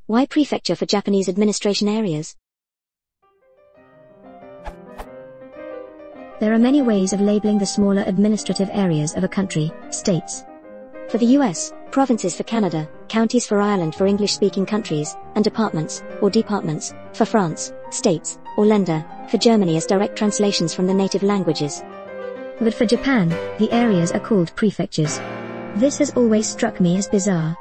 Why prefecture for Japanese administration areas? There are many ways of labeling the smaller administrative areas of a country, states. For the US, provinces for Canada, counties for Ireland for English-speaking countries, and departments, or departments, for France, states, or Länder, for Germany as direct translations from the native languages. But for Japan, the areas are called prefectures. This has always struck me as bizarre.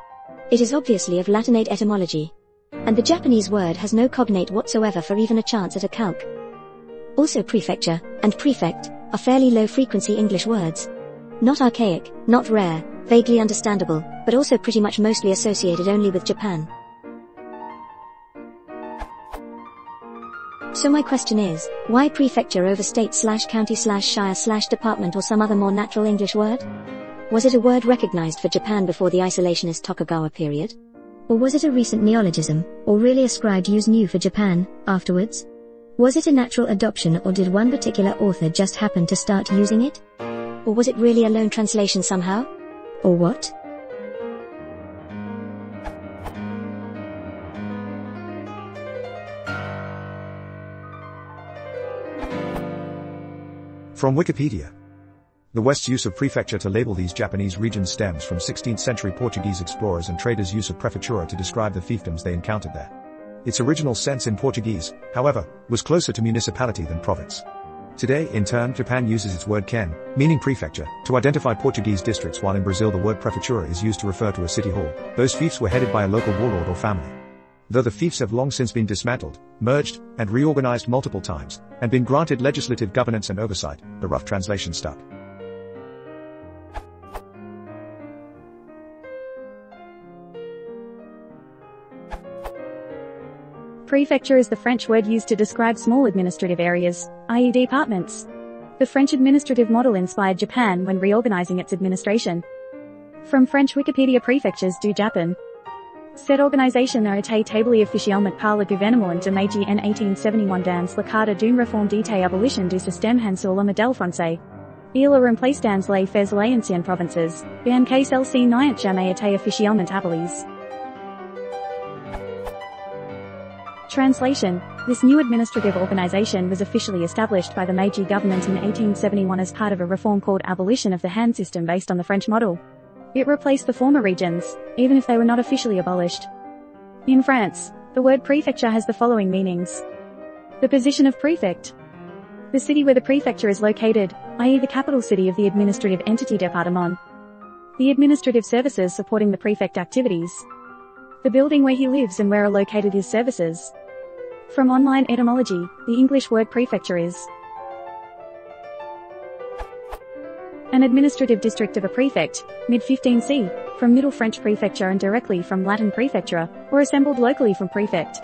It is obviously of Latinate etymology. And the Japanese word has no cognate whatsoever for even a chance at a calque. Also prefecture, and prefect, are fairly low-frequency English words. Not archaic, not rare, vaguely understandable, but also pretty much mostly associated only with Japan. So my question is, why prefecture over state/county/shire/department or some other more natural English word? Was it a word recognized for Japan before the isolationist Tokugawa period? Or was it a recent neologism, or really ascribed use new for Japan, afterwards? Was it a natural adoption, or did one particular author just happen to start using it? Or was it really a loan translation somehow? Or what? From Wikipedia. The West's use of prefecture to label these Japanese regions stems from 16th century Portuguese explorers and traders' use of prefeitura to describe the fiefdoms they encountered there. Its original sense in Portuguese, however, was closer to municipality than province. Today, in turn, Japan uses its word ken, meaning prefecture, to identify Portuguese districts, while in Brazil the word prefeitura is used to refer to a city hall. Those fiefs were headed by a local warlord or family. Though the fiefs have long since been dismantled, merged, and reorganized multiple times, and been granted legislative governance and oversight, the rough translation stuck. Prefecture is the French word used to describe small administrative areas, i.e. departments. The French administrative model inspired Japan when reorganizing its administration. From French Wikipedia, prefectures du Japon. Cette organisation a été établie officiellement par le gouvernement de Meiji en 1871 dans le cadre d'une réforme d'état abolition du système sur le modèle français. Il a remplacé dans les faits les anciennes provinces, bien que celles-ci n'aient jamais été officiellement abolies. Translation: this new administrative organization was officially established by the Meiji government in 1871 as part of a reform called abolition of the Han system based on the French model. It replaced the former regions, even if they were not officially abolished. In France, the word prefecture has the following meanings. The position of prefect. The city where the prefecture is located, i.e. the capital city of the administrative entity département. The administrative services supporting the prefect activities. The building where he lives and where are located his services. From online etymology, the English word prefecture is an administrative district of a prefect, mid-15th-c, from Middle French prefecture and directly from Latin prefectura, or assembled locally from prefect.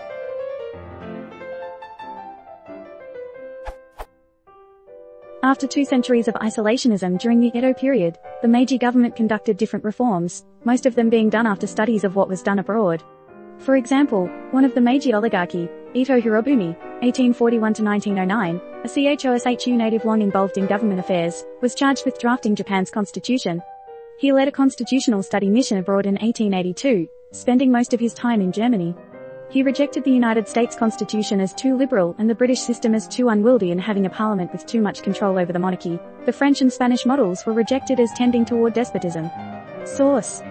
After 2 centuries of isolationism during the Edo period, the Meiji government conducted different reforms, most of them being done after studies of what was done abroad. For example, one of the Meiji oligarchy, Ito Hirobumi, 1841-1909, a CHOSHU native long involved in government affairs, was charged with drafting Japan's constitution. He led a constitutional study mission abroad in 1882, spending most of his time in Germany. He rejected the United States Constitution as too liberal and the British system as too unwieldy and having a parliament with too much control over the monarchy. The French and Spanish models were rejected as tending toward despotism. Source: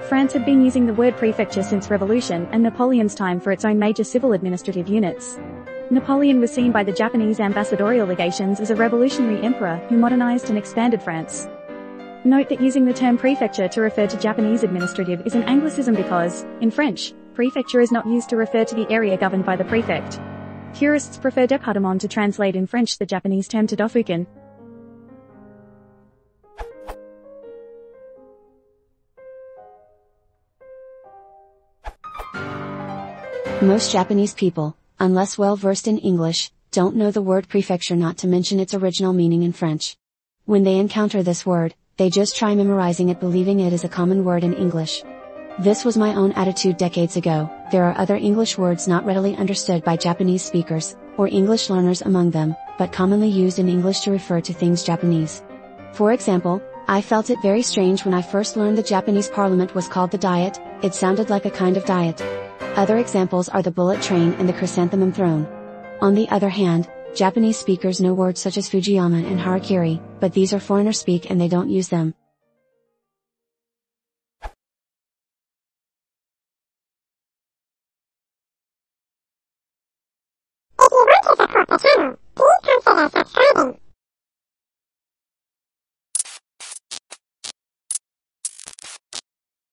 France had been using the word prefecture since Revolution and Napoleon's time for its own major civil administrative units. Napoleon was seen by the Japanese ambassadorial legations as a revolutionary emperor who modernized and expanded France. Note that using the term prefecture to refer to Japanese administrative is an anglicism because, in French, prefecture is not used to refer to the area governed by the prefect. Purists prefer département to translate in French the Japanese term todofuken. Most Japanese people, unless well versed in English, don't know the word prefecture, not to mention its original meaning in French. When they encounter this word, they just try memorizing it, believing it is a common word in English. This was my own attitude decades ago. There are other English words not readily understood by Japanese speakers, or English learners among them, but commonly used in English to refer to things Japanese. For example, I felt it very strange when I first learned the Japanese parliament was called the Diet. It sounded like a kind of diet. Other examples are the bullet train and the chrysanthemum throne. On the other hand, Japanese speakers know words such as Fujiyama and Harakiri, but these are foreigner speak and they don't use them. If you want to support the channel, please consider subscribing.